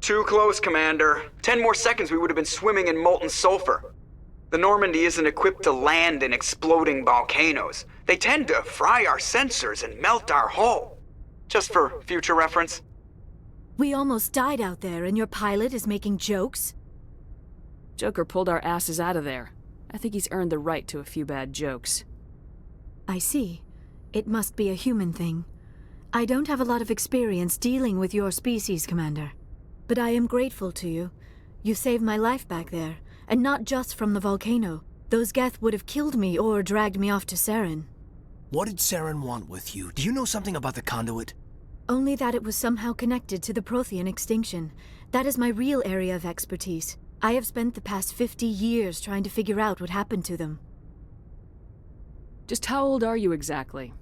Too close, Commander. 10 more seconds we would have been swimming in molten sulfur. The Normandy isn't equipped to land in exploding volcanoes. They tend to fry our sensors and melt our hull. Just for future reference. We almost died out there and your pilot is making jokes? Joker pulled our asses out of there. I think he's earned the right to a few bad jokes. I see. It must be a human thing. I don't have a lot of experience dealing with your species, Commander. But I am grateful to you. You saved my life back there, and not just from the volcano. Those Geth would have killed me or dragged me off to Saren. What did Saren want with you? Do you know something about the conduit? Only that it was somehow connected to the Prothean extinction. That is my real area of expertise. I have spent the past 50 years trying to figure out what happened to them. Just how old are you exactly?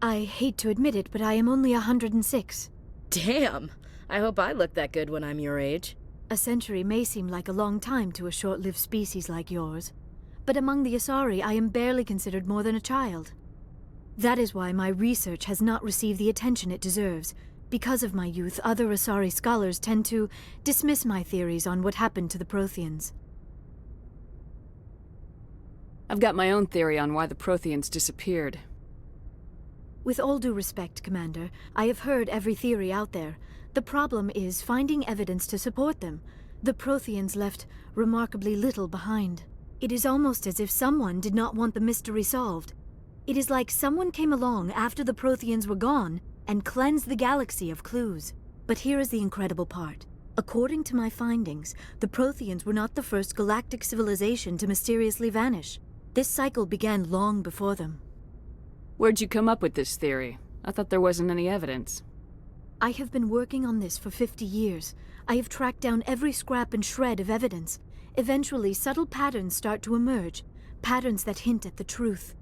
I hate to admit it, but I am only 106. Damn! I hope I look that good when I'm your age. A century may seem like a long time to a short-lived species like yours, but among the Asari I am barely considered more than a child. That is why my research has not received the attention it deserves. Because of my youth, other Asari scholars tend to dismiss my theories on what happened to the Protheans. I've got my own theory on why the Protheans disappeared. With all due respect, Commander, I have heard every theory out there. The problem is finding evidence to support them. The Protheans left remarkably little behind. It is almost as if someone did not want the mystery solved. It is like someone came along after the Protheans were gone and cleansed the galaxy of clues. But here is the incredible part. According to my findings, the Protheans were not the first galactic civilization to mysteriously vanish. This cycle began long before them. Where'd you come up with this theory? I thought there wasn't any evidence. I have been working on this for 50 years. I have tracked down every scrap and shred of evidence. Eventually, subtle patterns start to emerge, patterns that hint at the truth.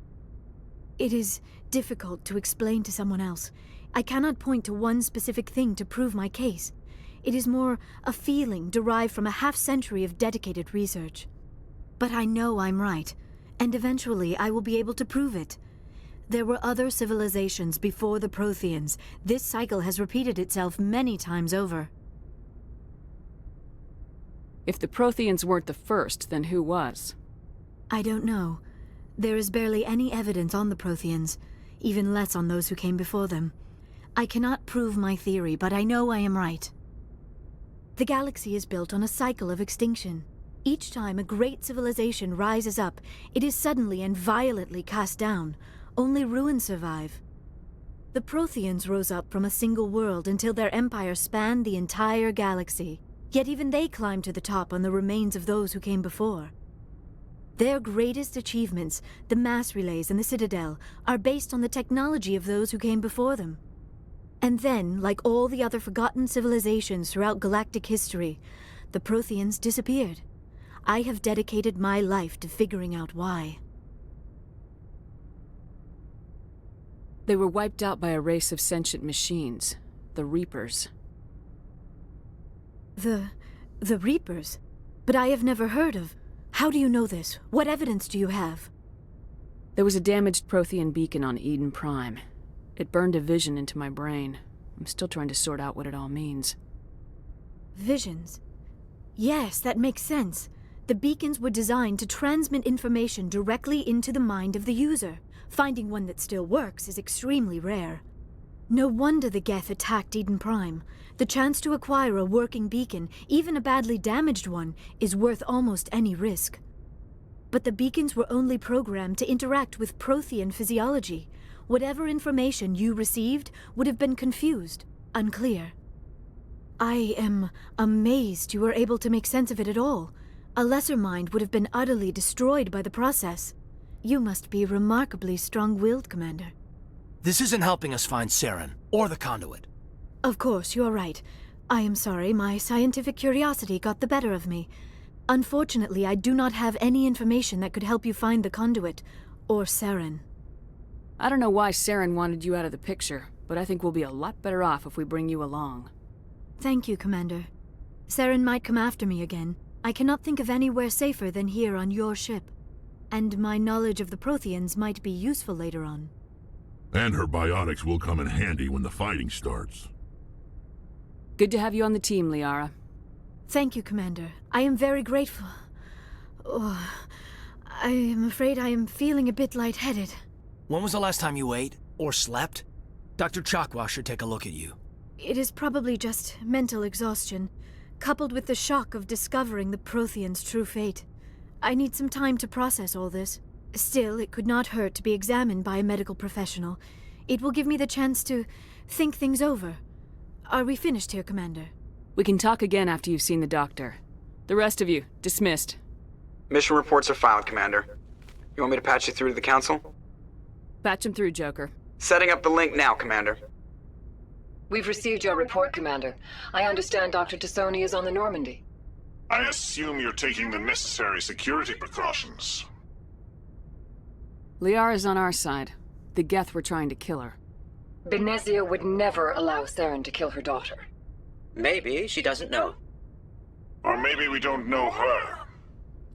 It is difficult to explain to someone else. I cannot point to one specific thing to prove my case. It is more a feeling derived from a half-century of dedicated research. But I know I'm right, and eventually I will be able to prove it. There were other civilizations before the Protheans. This cycle has repeated itself many times over. If the Protheans weren't the first, then who was? I don't know. There is barely any evidence on the Protheans, even less on those who came before them. I cannot prove my theory, but I know I am right. The galaxy is built on a cycle of extinction. Each time a great civilization rises up, it is suddenly and violently cast down. Only ruins survive. The Protheans rose up from a single world until their empire spanned the entire galaxy. Yet even they climbed to the top on the remains of those who came before. Their greatest achievements, the mass relays and the Citadel, are based on the technology of those who came before them. And then, like all the other forgotten civilizations throughout galactic history, the Protheans disappeared. I have dedicated my life to figuring out why. They were wiped out by a race of sentient machines, the Reapers. The Reapers? But I have never heard of. How do you know this? What evidence do you have? There was a damaged Prothean beacon on Eden Prime. It burned a vision into my brain. I'm still trying to sort out what it all means. Visions? Yes, that makes sense. The beacons were designed to transmit information directly into the mind of the user. Finding one that still works is extremely rare. No wonder the Geth attacked Eden Prime. The chance to acquire a working beacon, even a badly damaged one, is worth almost any risk. But the beacons were only programmed to interact with Prothean physiology. Whatever information you received would have been confused, unclear. I am amazed you were able to make sense of it at all. A lesser mind would have been utterly destroyed by the process. You must be remarkably strong-willed, Commander. This isn't helping us find Saren, or the conduit. Of course, you're right. I am sorry, my scientific curiosity got the better of me. Unfortunately, I do not have any information that could help you find the conduit, or Saren. I don't know why Saren wanted you out of the picture, but I think we'll be a lot better off if we bring you along. Thank you, Commander. Saren might come after me again. I cannot think of anywhere safer than here on your ship. And my knowledge of the Protheans might be useful later on. And her biotics will come in handy when the fighting starts. Good to have you on the team, Liara. Thank you, Commander. I am very grateful. Oh, I am afraid I am feeling a bit lightheaded. When was the last time you ate? Or slept? Dr. Chakwa should take a look at you. It is probably just mental exhaustion, coupled with the shock of discovering the Protheans' true fate. I need some time to process all this. Still, it could not hurt to be examined by a medical professional. It will give me the chance to think things over. Are we finished here, Commander? We can talk again after you've seen the doctor. The rest of you, dismissed. Mission reports are filed, Commander. You want me to patch you through to the Council? Patch him through, Joker. Setting up the link now, Commander. We've received your report, Commander. I understand Dr. Tassoni is on the Normandy. I assume you're taking the necessary security precautions. Liara's on our side. The Geth were trying to kill her. Benezia would never allow Saren to kill her daughter. Maybe she doesn't know. Or maybe we don't know her.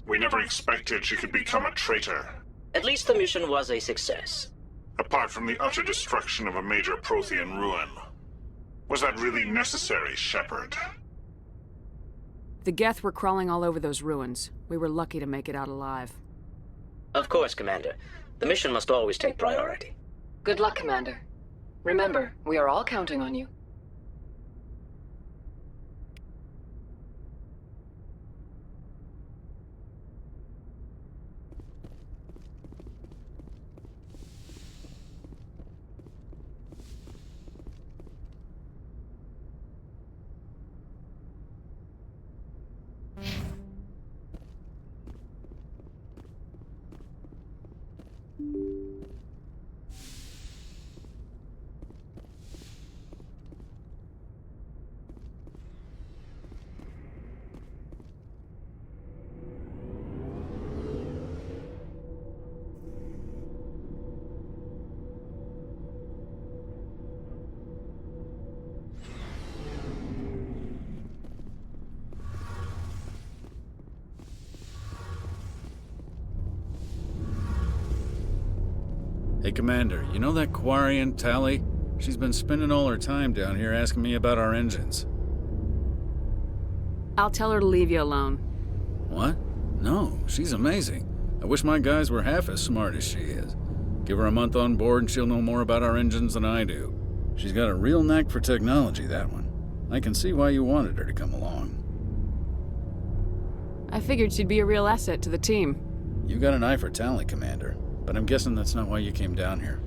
We never expected she could become a traitor. At least the mission was a success. Apart from the utter destruction of a major Prothean ruin. Was that really necessary, Shepard? The Geth were crawling all over those ruins. We were lucky to make it out alive. Of course, Commander. The mission must always take priority. Good luck, Commander. Remember, we are all counting on you. Hey, Commander, you know that Quarian, Tally? She's been spending all her time down here asking me about our engines. I'll tell her to leave you alone. What? No, she's amazing. I wish my guys were half as smart as she is. Give her a month on board and she'll know more about our engines than I do. She's got a real knack for technology, that one. I can see why you wanted her to come along. I figured she'd be a real asset to the team. You got an eye for Tally, Commander, but I'm guessing that's not why you came down here.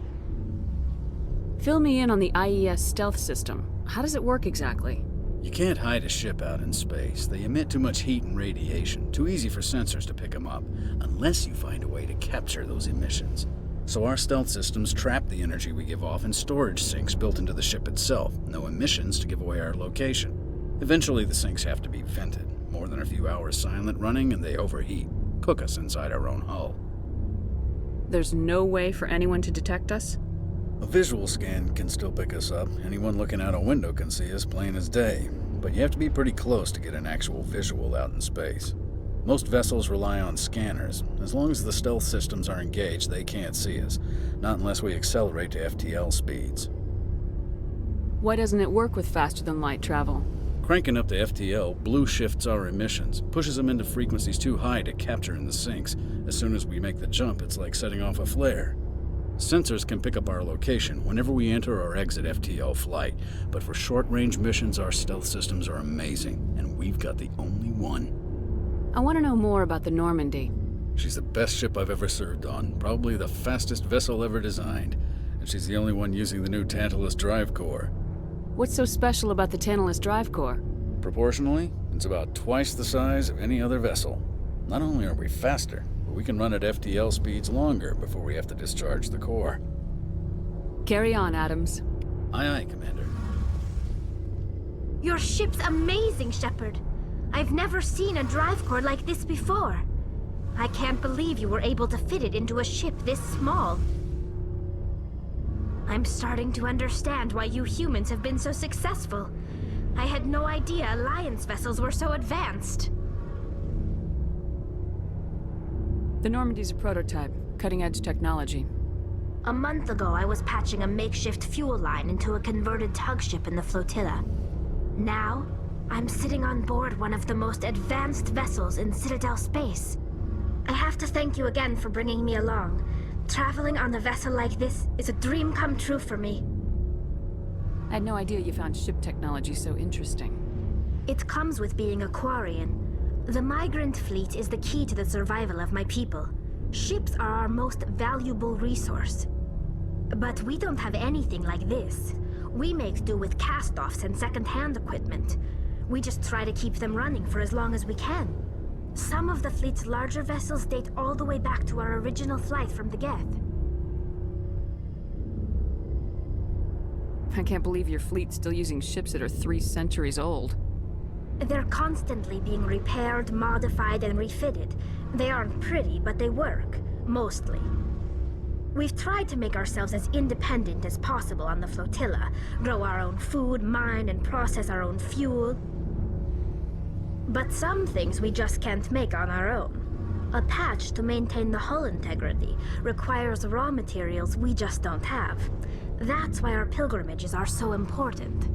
Fill me in on the IES stealth system. How does it work exactly? You can't hide a ship out in space. They emit too much heat and radiation. Too easy for sensors to pick them up, unless you find a way to capture those emissions. So our stealth systems trap the energy we give off in storage sinks built into the ship itself. No emissions to give away our location. Eventually the sinks have to be vented. More than a few hours silent running and they overheat. Cook us inside our own hull. There's no way for anyone to detect us? A visual scan can still pick us up. Anyone looking out a window can see us plain as day. But you have to be pretty close to get an actual visual out in space. Most vessels rely on scanners. As long as the stealth systems are engaged, they can't see us. Not unless we accelerate to FTL speeds. Why doesn't it work with faster-than-light travel? Cranking up to FTL blue shifts our emissions, pushes them into frequencies too high to capture in the sinks. As soon as we make the jump, it's like setting off a flare. Sensors can pick up our location whenever we enter or exit FTL flight, but for short-range missions, our stealth systems are amazing, and we've got the only one. I want to know more about the Normandy. She's the best ship I've ever served on, probably the fastest vessel ever designed, and she's the only one using the new Tantalus drive core. What's so special about the Tantalus drive core? Proportionally, it's about twice the size of any other vessel. Not only are we faster, but we can run at FTL speeds longer before we have to discharge the core. Carry on, Adams. Aye, aye, Commander. Your ship's amazing, Shepard. I've never seen a drive core like this before. I can't believe you were able to fit it into a ship this small. I'm starting to understand why you humans have been so successful. I had no idea Alliance vessels were so advanced. The Normandy's a prototype, cutting-edge technology. A month ago, I was patching a makeshift fuel line into a converted tug ship in the flotilla. Now, I'm sitting on board one of the most advanced vessels in Citadel space. I have to thank you again for bringing me along. Traveling on a vessel like this is a dream come true for me. I had no idea you found ship technology so interesting. It comes with being a Quarian. The migrant fleet is the key to the survival of my people. Ships are our most valuable resource. But we don't have anything like this. We make do with cast-offs and second-hand equipment. We just try to keep them running for as long as we can. Some of the fleet's larger vessels date all the way back to our original flight from the Geth. I can't believe your fleet's still using ships that are 3 centuries old. They're constantly being repaired, modified, and refitted. They aren't pretty, but they work. Mostly. We've tried to make ourselves as independent as possible on the flotilla. Grow our own food, mine, and process our own fuel. But some things we just can't make on our own. A patch to maintain the hull integrity requires raw materials we just don't have. That's why our pilgrimages are so important.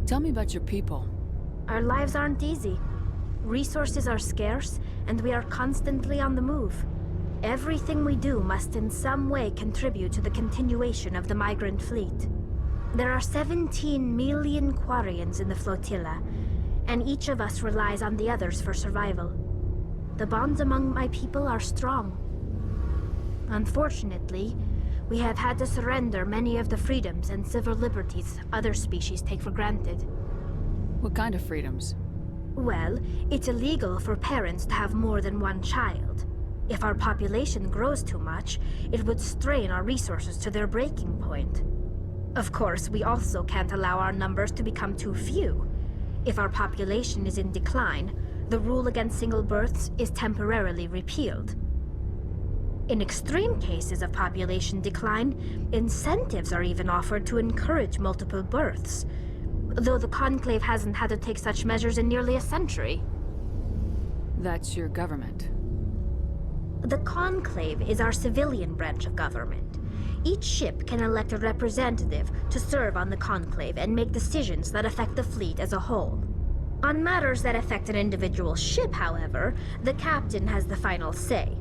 Tell me about your people. Our lives aren't easy. Resources are scarce, and we are constantly on the move. Everything we do must in some way contribute to the continuation of the migrant fleet. There are 17 million Quarians in the flotilla, and each of us relies on the others for survival. The bonds among my people are strong. Unfortunately, we have had to surrender many of the freedoms and civil liberties other species take for granted. What kind of freedoms? Well, it's illegal for parents to have more than one child. If our population grows too much, it would strain our resources to their breaking point. Of course, we also can't allow our numbers to become too few. If our population is in decline, the rule against single births is temporarily repealed. In extreme cases of population decline, incentives are even offered to encourage multiple births, though the Conclave hasn't had to take such measures in nearly a century. That's your government. The Conclave is our civilian branch of government. Each ship can elect a representative to serve on the Conclave and make decisions that affect the fleet as a whole. On matters that affect an individual ship, however, the captain has the final say.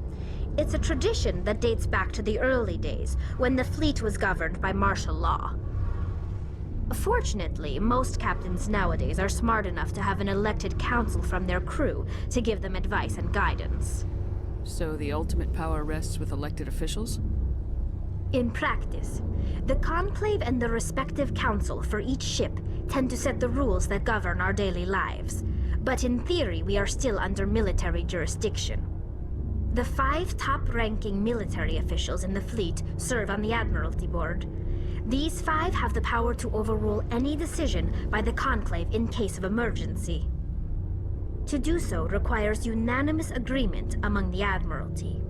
It's a tradition that dates back to the early days, when the fleet was governed by martial law. Fortunately, most captains nowadays are smart enough to have an elected council from their crew to give them advice and guidance. So the ultimate power rests with elected officials? In practice, the Conclave and the respective council for each ship tend to set the rules that govern our daily lives. But in theory, we are still under military jurisdiction. The 5 top-ranking military officials in the fleet serve on the Admiralty Board. These 5 have the power to overrule any decision by the Conclave in case of emergency. To do so requires unanimous agreement among the Admiralty,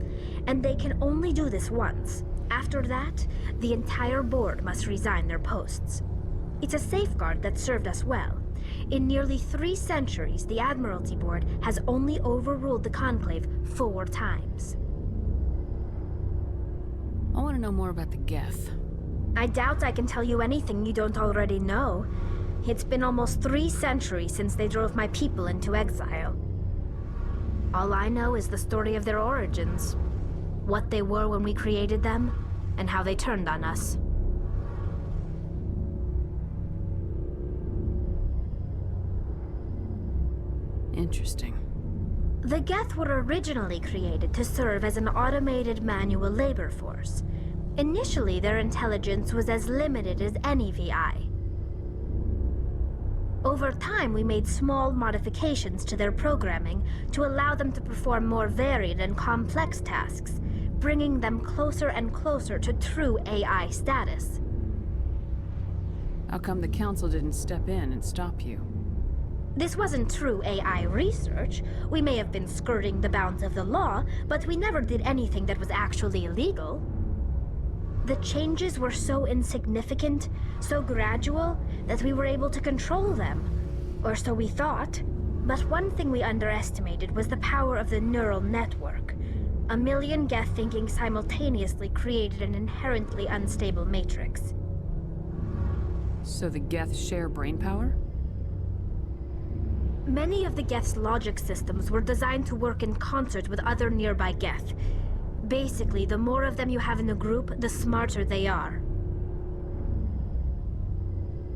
and they can only do this once. After that, the entire board must resign their posts. It's a safeguard that served us well. In nearly 3 centuries, the Admiralty Board has only overruled the Conclave 4 times. I want to know more about the Geth. I doubt I can tell you anything you don't already know. It's been almost 3 centuries since they drove my people into exile. All I know is the story of their origins, what they were when we created them, and how they turned on us. Interesting. The Geth were originally created to serve as an automated manual labor force. Initially, their intelligence was as limited as any VI. Over time, we made small modifications to their programming to allow them to perform more varied and complex tasks, bringing them closer and closer to true AI status. How come the Council didn't step in and stop you? This wasn't true AI research. We may have been skirting the bounds of the law, but we never did anything that was actually illegal. The changes were so insignificant, so gradual, that we were able to control them. Or so we thought. But one thing we underestimated was the power of the neural network. 1 million Geth thinking simultaneously created an inherently unstable matrix. So the Geth share brainpower? Many of the Geth's logic systems were designed to work in concert with other nearby Geth. Basically, the more of them you have in a group, the smarter they are.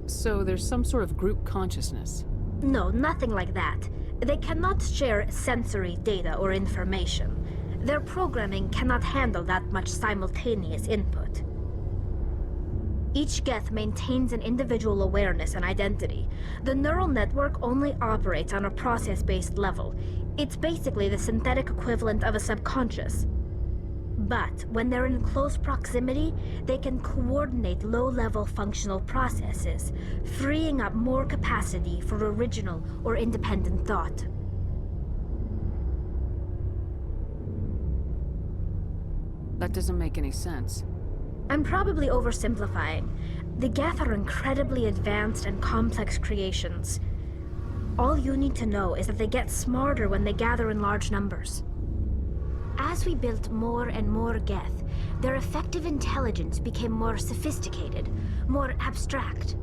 So there's some sort of group consciousness? No, nothing like that. They cannot share sensory data or information. Their programming cannot handle that much simultaneous input. Each Geth maintains an individual awareness and identity. The neural network only operates on a process-based level. It's basically the synthetic equivalent of a subconscious. But when they're in close proximity, they can coordinate low-level functional processes, freeing up more capacity for original or independent thought. That doesn't make any sense. I'm probably oversimplifying. The Geth are incredibly advanced and complex creations. All you need to know is that they get smarter when they gather in large numbers. As we built more and more Geth, their effective intelligence became more sophisticated, more abstract.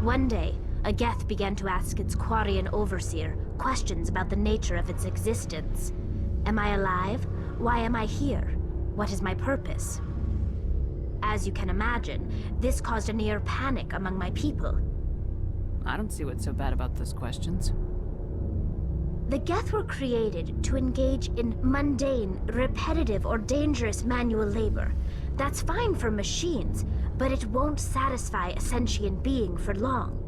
One day, a Geth began to ask its Quarian overseer questions about the nature of its existence. Am I alive? Why am I here? What is my purpose? As you can imagine, this caused a near panic among my people. I don't see what's so bad about those questions. The Geth were created to engage in mundane, repetitive, or dangerous manual labor. That's fine for machines, but it won't satisfy a sentient being for long.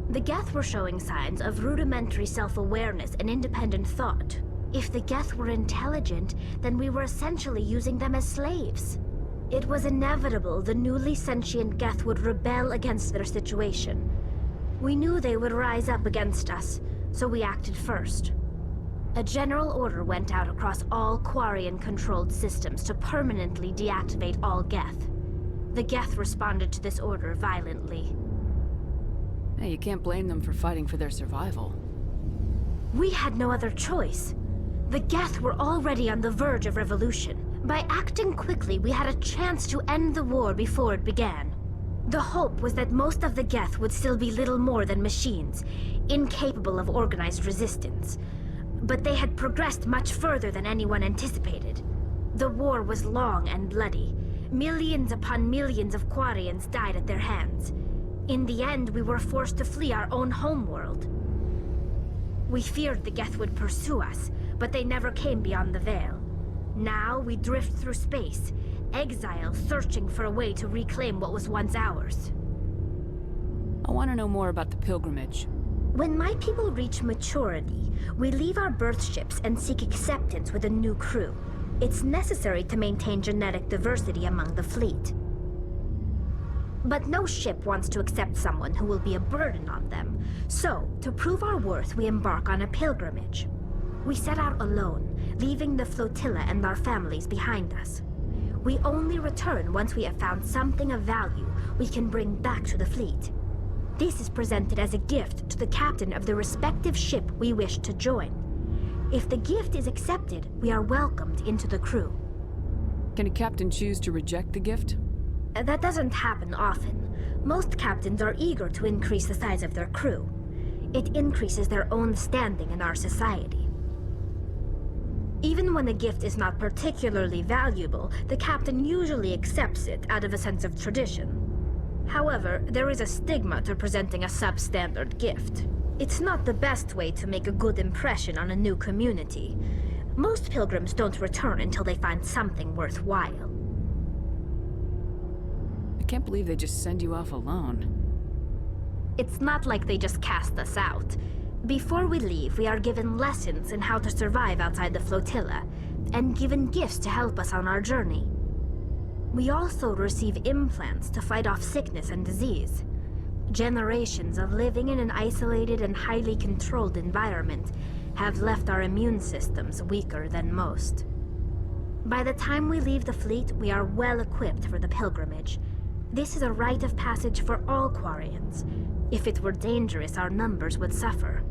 The Geth were showing signs of rudimentary self-awareness and independent thought. If the Geth were intelligent, then we were essentially using them as slaves. It was inevitable the newly sentient Geth would rebel against their situation. We knew they would rise up against us, so we acted first. A general order went out across all Quarian-controlled systems to permanently deactivate all Geth. The Geth responded to this order violently. Hey, you can't blame them for fighting for their survival. We had no other choice. The Geth were already on the verge of revolution. By acting quickly, we had a chance to end the war before it began. The hope was that most of the Geth would still be little more than machines, incapable of organized resistance. But they had progressed much further than anyone anticipated. The war was long and bloody. Millions upon millions of Quarians died at their hands. In the end, we were forced to flee our own homeworld. We feared the Geth would pursue us, but they never came beyond the Veil. Now we drift through space, exile searching for a way to reclaim what was once ours. I want to know more about the pilgrimage. When my people reach maturity, we leave our birth ships and seek acceptance with a new crew. It's necessary to maintain genetic diversity among the fleet. But no ship wants to accept someone who will be a burden on them. So, to prove our worth, we embark on a pilgrimage. We set out alone, leaving the flotilla and our families behind us. We only return once we have found something of value we can bring back to the fleet. This is presented as a gift to the captain of the respective ship we wish to join. If the gift is accepted, we are welcomed into the crew. Can a captain choose to reject the gift? That doesn't happen often. Most captains are eager to increase the size of their crew. It increases their own standing in our society. Even when a gift is not particularly valuable, the captain usually accepts it out of a sense of tradition. However, there is a stigma to presenting a substandard gift. It's not the best way to make a good impression on a new community. Most pilgrims don't return until they find something worthwhile. I can't believe they just send you off alone. It's not like they just cast us out. Before we leave, we are given lessons in how to survive outside the flotilla, and given gifts to help us on our journey. We also receive implants to fight off sickness and disease. Generations of living in an isolated and highly controlled environment have left our immune systems weaker than most. By the time we leave the fleet, we are well equipped for the pilgrimage. This is a rite of passage for all Quarians. If it were dangerous, our numbers would suffer.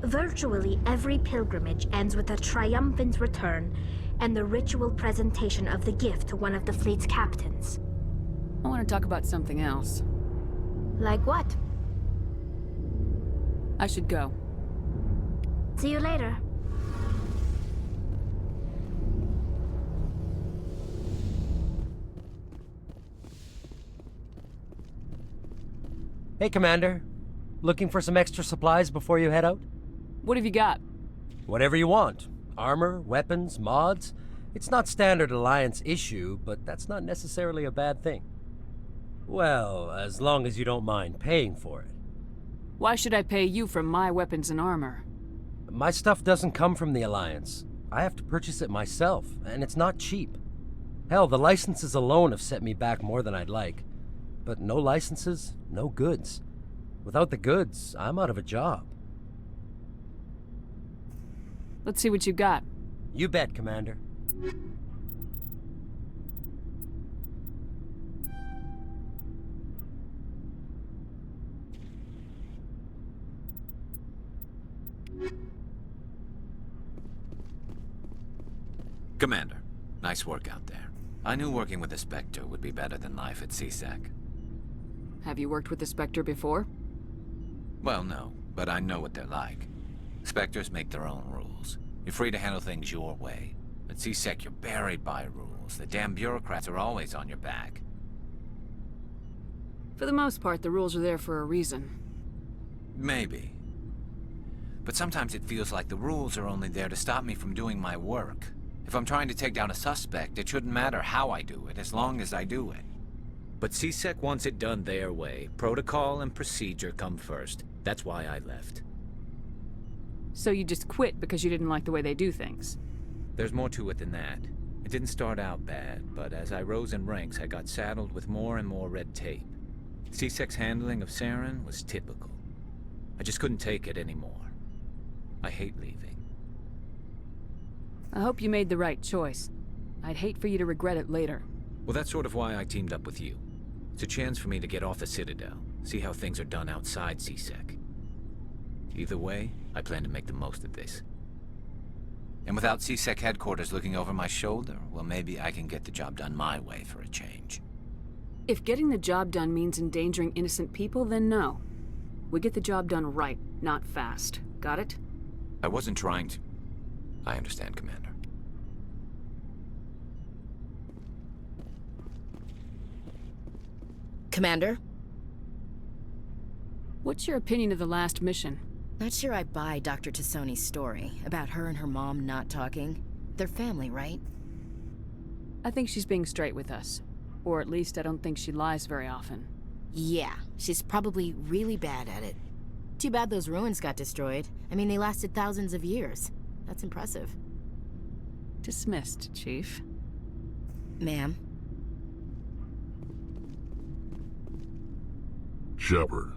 Virtually every pilgrimage ends with a triumphant return and the ritual presentation of the gift to one of the fleet's captains. I want to talk about something else. Like what? I should go. See you later. Hey, Commander. Looking for some extra supplies before you head out? What have you got? Whatever you want. Armor, weapons, mods. It's not standard Alliance issue, but that's not necessarily a bad thing. Well, as long as you don't mind paying for it. Why should I pay you for my weapons and armor? My stuff doesn't come from the Alliance. I have to purchase it myself, and it's not cheap. Hell, the licenses alone have set me back more than I'd like. But no licenses, no goods. Without the goods, I'm out of a job. Let's see what you got. You bet, Commander. Commander, nice work out there. I knew working with the Spectre would be better than life at CSEC. Have you worked with the Spectre before? Well, no, but I know what they're like. Spectres make their own rules. You're free to handle things your way. At CSEC, you're buried by rules. The damn bureaucrats are always on your back. For the most part, the rules are there for a reason. Maybe. But sometimes it feels like the rules are only there to stop me from doing my work. If I'm trying to take down a suspect, it shouldn't matter how I do it, as long as I do it. But CSEC wants it done their way. Protocol and procedure come first. That's why I left. So you just quit because you didn't like the way they do things? There's more to it than that. It didn't start out bad, but as I rose in ranks, I got saddled with more and more red tape. CSEC's handling of Saren was typical. I just couldn't take it anymore. I hate leaving. I hope you made the right choice. I'd hate for you to regret it later. Well, that's sort of why I teamed up with you. It's a chance for me to get off the Citadel, see how things are done outside CSEC. Either way, I plan to make the most of this. And without CSEC headquarters looking over my shoulder, well, maybe I can get the job done my way for a change. If getting the job done means endangering innocent people, then no. We get the job done right, not fast. Got it? I wasn't trying to... I understand, Commander. Commander? What's your opinion of the last mission? Not sure I buy Dr. Tassoni's story about her and her mom not talking. They're family, right? I think she's being straight with us. Or at least I don't think she lies very often. Yeah, she's probably really bad at it. Too bad those ruins got destroyed. I mean, they lasted thousands of years. That's impressive. Dismissed, Chief. Ma'am? Shepard,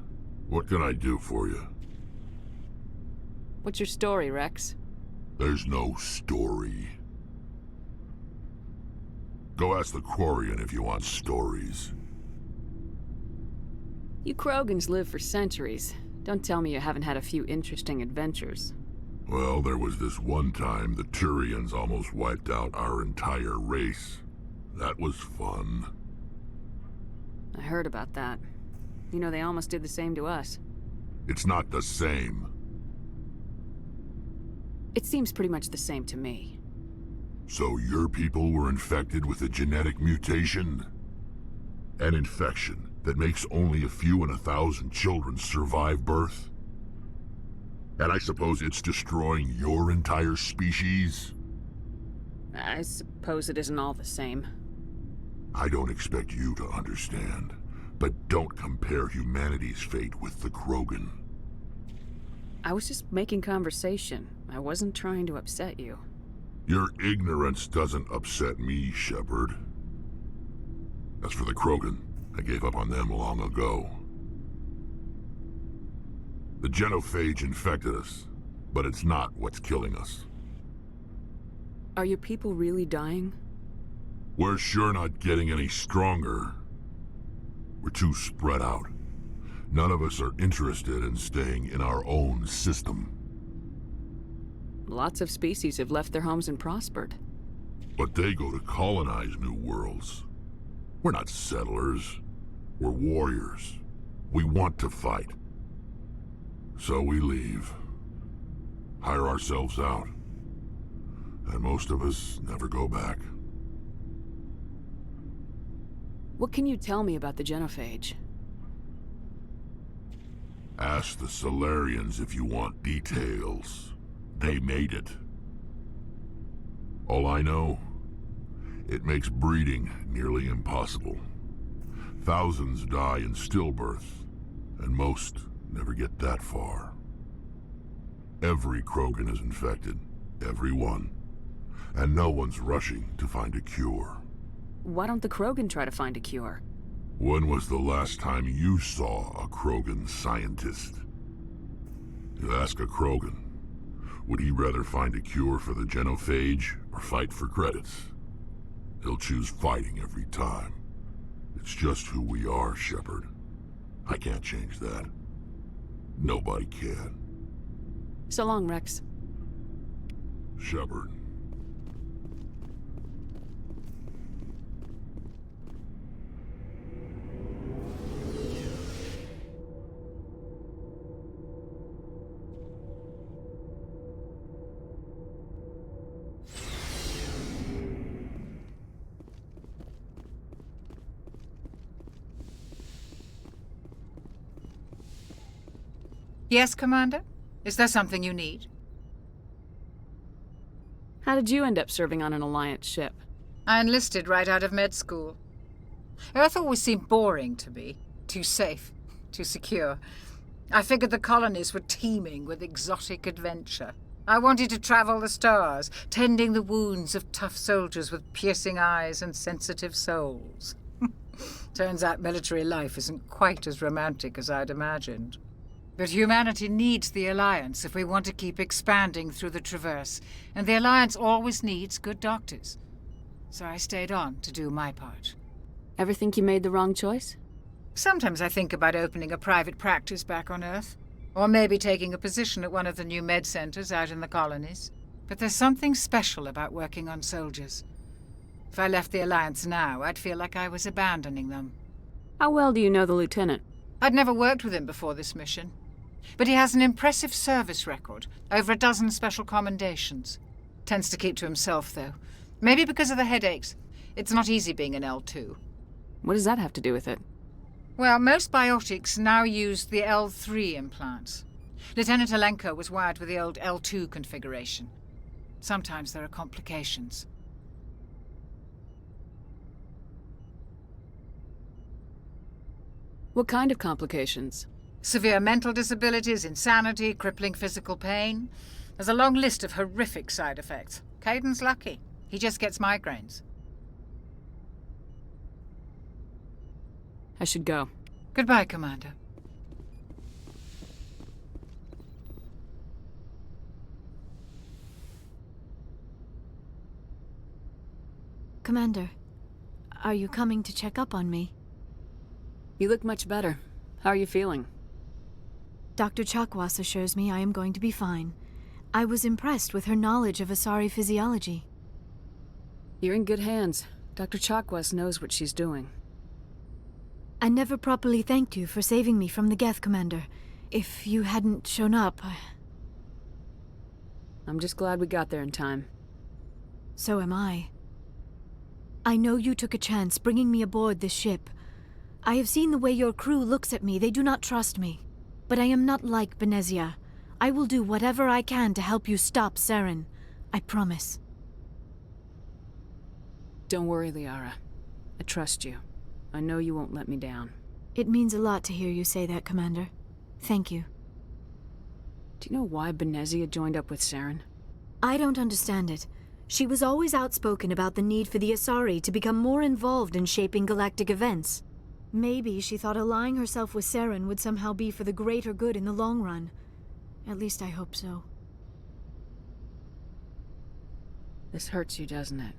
what can I do for you? What's your story, Rex? There's no story. Go ask the Quarian if you want stories. You Krogans live for centuries. Don't tell me you haven't had a few interesting adventures. Well, there was this one time the Turians almost wiped out our entire race. That was fun. I heard about that. You know, they almost did the same to us. It's not the same. It seems pretty much the same to me. So your people were infected with a genetic mutation? An infection that makes only a few in 1,000 children survive birth? And I suppose it's destroying your entire species? I suppose it isn't all the same. I don't expect you to understand, but don't compare humanity's fate with the Krogan. I was just making conversation. I wasn't trying to upset you. Your ignorance doesn't upset me, Shepard. As for the Krogan, I gave up on them long ago. The genophage infected us, but it's not what's killing us. Are your people really dying? We're sure not getting any stronger. We're too spread out. None of us are interested in staying in our own system. Lots of species have left their homes and prospered. But they go to colonize new worlds. We're not settlers. We're warriors. We want to fight. So we leave. Hire ourselves out. And most of us never go back. What can you tell me about the genophage? Ask the Solarians if you want details. They made it. All I know, it makes breeding nearly impossible. Thousands die in stillbirth, and most never get that far. Every Krogan is infected, every one. And no one's rushing to find a cure. Why don't the Krogan try to find a cure? When was the last time you saw a Krogan scientist? You ask a Krogan, would he rather find a cure for the genophage or fight for credits? He'll choose fighting every time. It's just who we are, Shepard. I can't change that. Nobody can. So long, Rex. Shepard. Yes, Commander? Is there something you need? How did you end up serving on an Alliance ship? I enlisted right out of med school. Earth always seemed boring to me. Too safe, too secure. I figured the colonies were teeming with exotic adventure. I wanted to travel the stars, tending the wounds of tough soldiers with piercing eyes and sensitive souls. Turns out military life isn't quite as romantic as I'd imagined. But humanity needs the Alliance if we want to keep expanding through the Traverse, and the Alliance always needs good doctors. So I stayed on to do my part. Ever think you made the wrong choice? Sometimes I think about opening a private practice back on Earth, or maybe taking a position at one of the new med centers out in the colonies. But there's something special about working on soldiers. If I left the Alliance now, I'd feel like I was abandoning them. How well do you know the Lieutenant? I'd never worked with him before this mission. But he has an impressive service record, over 12 special commendations. Tends to keep to himself, though. Maybe because of the headaches. It's not easy being an L2. What does that have to do with it? Well, most biotics now use the L3 implants. Lieutenant Alenko was wired with the old L2 configuration. Sometimes there are complications. What kind of complications? Severe mental disabilities, insanity, crippling physical pain. There's a long list of horrific side effects. Caden's lucky. He just gets migraines. I should go. Goodbye, Commander. Commander, are you coming to check up on me? You look much better. How are you feeling? Dr. Chakwas assures me I am going to be fine. I was impressed with her knowledge of Asari physiology. You're in good hands. Dr. Chakwas knows what she's doing. I never properly thanked you for saving me from the Geth, Commander. If you hadn't shown up, I'm just glad we got there in time. So am I. I know you took a chance bringing me aboard this ship. I have seen the way your crew looks at me. They do not trust me. But I am not like Benezia. I will do whatever I can to help you stop Saren. I promise. Don't worry, Liara. I trust you. I know you won't let me down. It means a lot to hear you say that, Commander. Thank you. Do you know why Benezia joined up with Saren? I don't understand it. She was always outspoken about the need for the Asari to become more involved in shaping galactic events. Maybe she thought allying herself with Saren would somehow be for the greater good in the long run. At least I hope so. This hurts you, doesn't it?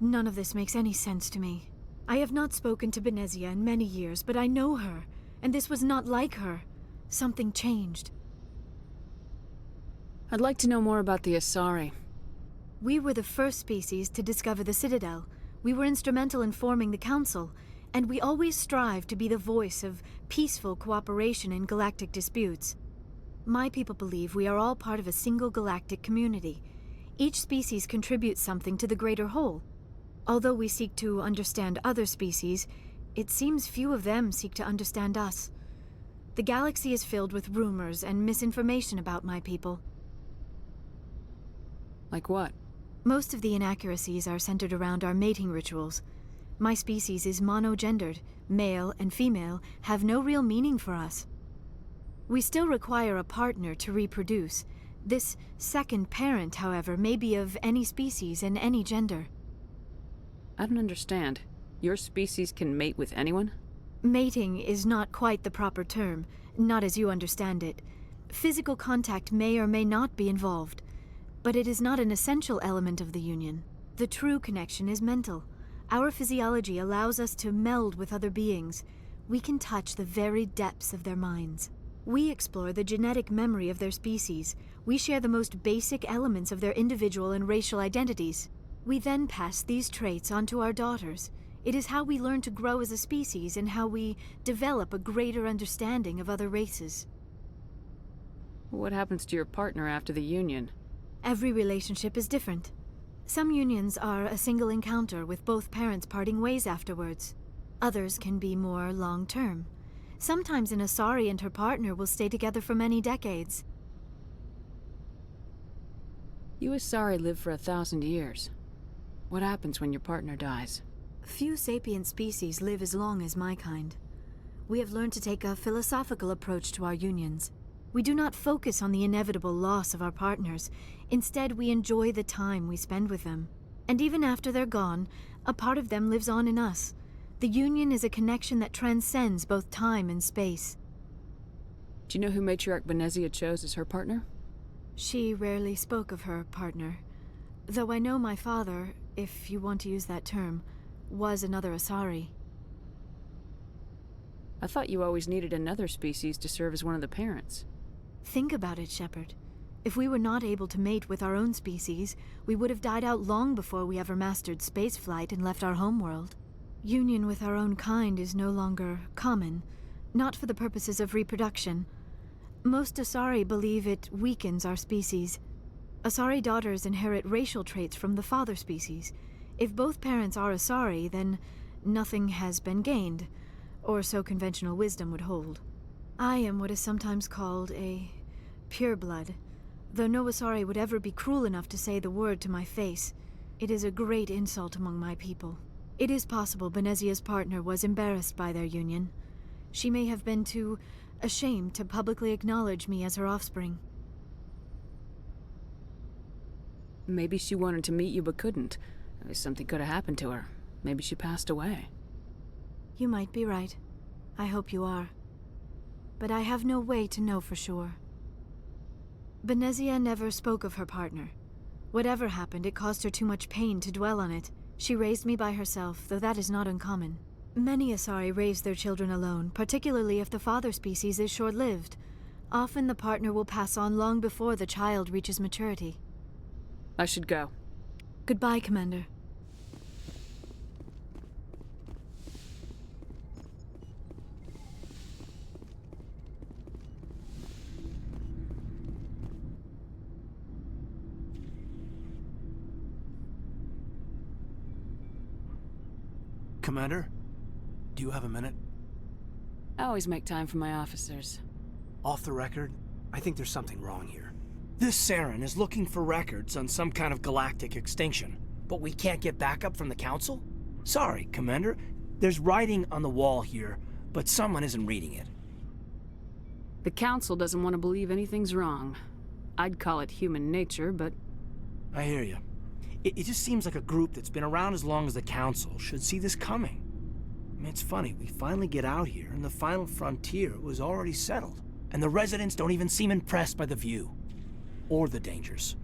None of this makes any sense to me. I have not spoken to Benezia in many years, but I know her, and this was not like her. Something changed. I'd like to know more about the Asari. We were the first species to discover the Citadel. We were instrumental in forming the Council, and we always strive to be the voice of peaceful cooperation in galactic disputes. My people believe we are all part of a single galactic community. Each species contributes something to the greater whole. Although we seek to understand other species, it seems few of them seek to understand us. The galaxy is filled with rumors and misinformation about my people. Like what? Most of the inaccuracies are centered around our mating rituals. My species is monogendered. Male and female have no real meaning for us. We still require a partner to reproduce. This second parent, however, may be of any species and any gender. I don't understand. Your species can mate with anyone? Mating is not quite the proper term, not as you understand it. Physical contact may or may not be involved, but it is not an essential element of the union. The true connection is mental. Our physiology allows us to meld with other beings. We can touch the very depths of their minds. We explore the genetic memory of their species. We share the most basic elements of their individual and racial identities. We then pass these traits on to our daughters. It is how we learn to grow as a species and how we develop a greater understanding of other races. What happens to your partner after the union? Every relationship is different. Some unions are a single encounter with both parents parting ways afterwards. Others can be more long-term. Sometimes an Asari and her partner will stay together for many decades. You Asari live for 1,000 years. What happens when your partner dies? Few sapient species live as long as my kind. We have learned to take a philosophical approach to our unions. We do not focus on the inevitable loss of our partners. Instead, we enjoy the time we spend with them. And even after they're gone, a part of them lives on in us. The union is a connection that transcends both time and space. Do you know who Matriarch Benezia chose as her partner? She rarely spoke of her partner. Though I know my father, if you want to use that term, was another Asari. I thought you always needed another species to serve as one of the parents. Think about it, Shepard. If we were not able to mate with our own species, we would have died out long before we ever mastered spaceflight and left our homeworld. Union with our own kind is no longer common, not for the purposes of reproduction. Most Asari believe it weakens our species. Asari daughters inherit racial traits from the father species. If both parents are Asari, then nothing has been gained, or so conventional wisdom would hold. I am what is sometimes called a pureblood, though no Asari would ever be cruel enough to say the word to my face. It is a great insult among my people. It is possible Benezia's partner was embarrassed by their union. She may have been too ashamed to publicly acknowledge me as her offspring. Maybe she wanted to meet you but couldn't. Something could have happened to her. Maybe she passed away. You might be right. I hope you are. But I have no way to know for sure. Benezia never spoke of her partner. Whatever happened, it caused her too much pain to dwell on it. She raised me by herself, though that is not uncommon. Many Asari raise their children alone, particularly if the father species is short-lived. Often the partner will pass on long before the child reaches maturity. I should go. Goodbye, Commander. Commander, do you have a minute? I always make time for my officers. Off the record, I think there's something wrong here. This Saren is looking for records on some kind of galactic extinction, but we can't get backup from the Council? Sorry, Commander. There's writing on the wall here, but someone isn't reading it. The Council doesn't want to believe anything's wrong. I'd call it human nature, but... I hear you. It just seems like a group that's been around as long as the Council should see this coming. I mean, it's funny, we finally get out here, and the final frontier was already settled. And the residents don't even seem impressed by the view. Or the dangers.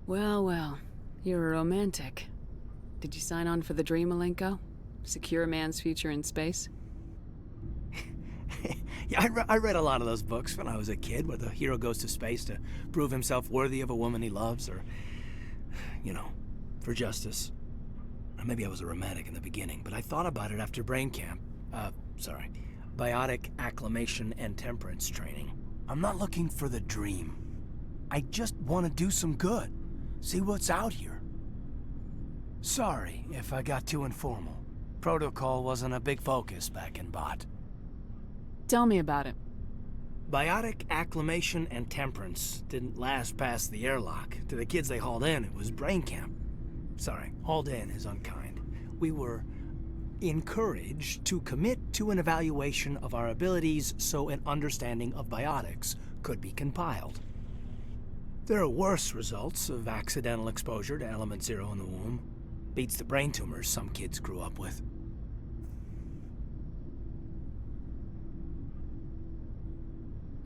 Well, well. You're a romantic. Did you sign on for the dream, Malenko? Secure a man's future in space? Yeah, I read a lot of those books when I was a kid, where the hero goes to space to prove himself worthy of a woman he loves, or, you know, for justice. Maybe I was a romantic in the beginning, but I thought about it after brain camp. Biotic acclimation and temperance training. I'm not looking for the dream. I just want to do some good. See what's out here. Sorry if I got too informal. Protocol wasn't a big focus back in Bot. Tell me about it. Biotic acclimation and temperance didn't last past the airlock. To the kids they hauled in, it was brain camp. Sorry, hauled in is unkind. We were encouraged to commit to an evaluation of our abilities so an understanding of biotics could be compiled. There are worse results of accidental exposure to Element Zero in the womb. Beats the brain tumors some kids grew up with.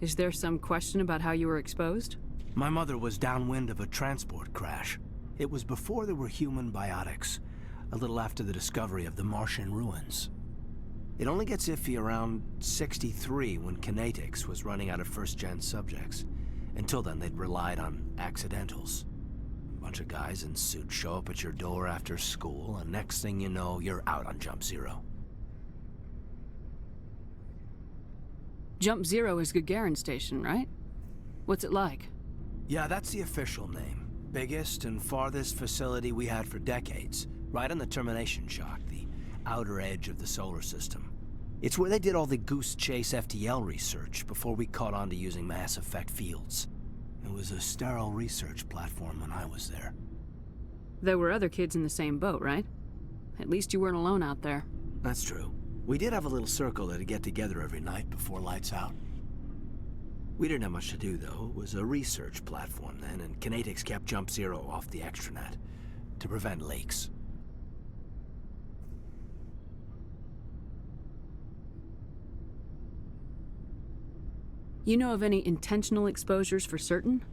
Is there some question about how you were exposed? My mother was downwind of a transport crash. It was before there were human biotics, a little after the discovery of the Martian ruins. It only gets iffy around 63 when Kinetics was running out of first-gen subjects. Until then, they'd relied on accidentals. A bunch of guys in suits show up at your door after school, and next thing you know, you're out on Jump Zero. Jump Zero is Gagarin Station, right? What's it like? Yeah, that's the official name. Biggest and farthest facility we had for decades. Right on the termination shock, the outer edge of the solar system. It's where they did all the Goose Chase FTL research before we caught on to using mass effect fields. It was a sterile research platform when I was there. There were other kids in the same boat, right? At least you weren't alone out there. That's true. We did have a little circle that'd get together every night before lights out. We didn't have much to do, though. It was a research platform then, and Kinetics kept Jump Zero off the extranet to prevent leaks. You know of any intentional exposures for certain?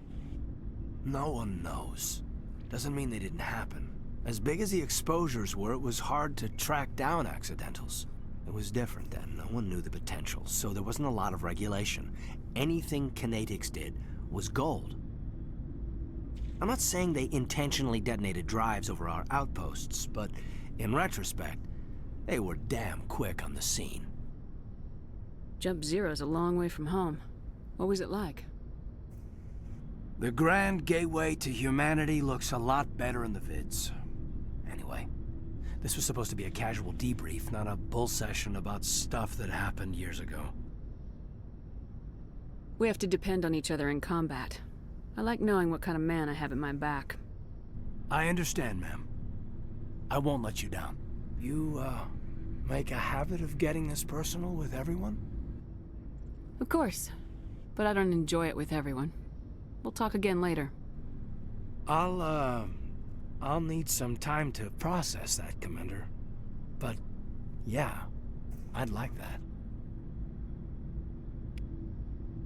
No one knows. Doesn't mean they didn't happen. As big as the exposures were, it was hard to track down accidentals. It was different then. No one knew the potential, so there wasn't a lot of regulation. Anything Kinetics did was gold. I'm not saying they intentionally detonated drives over our outposts, but in retrospect, they were damn quick on the scene. Jump Zero's a long way from home. What was it like? The grand gateway to humanity looks a lot better in the vids. Anyway, this was supposed to be a casual debrief, not a bull session about stuff that happened years ago. We have to depend on each other in combat. I like knowing what kind of man I have at my back. I understand, ma'am. I won't let you down. You, make a habit of getting this personal with everyone? Of course, but I don't enjoy it with everyone. We'll talk again later. I'll need some time to process that, Commander. But, yeah, I'd like that.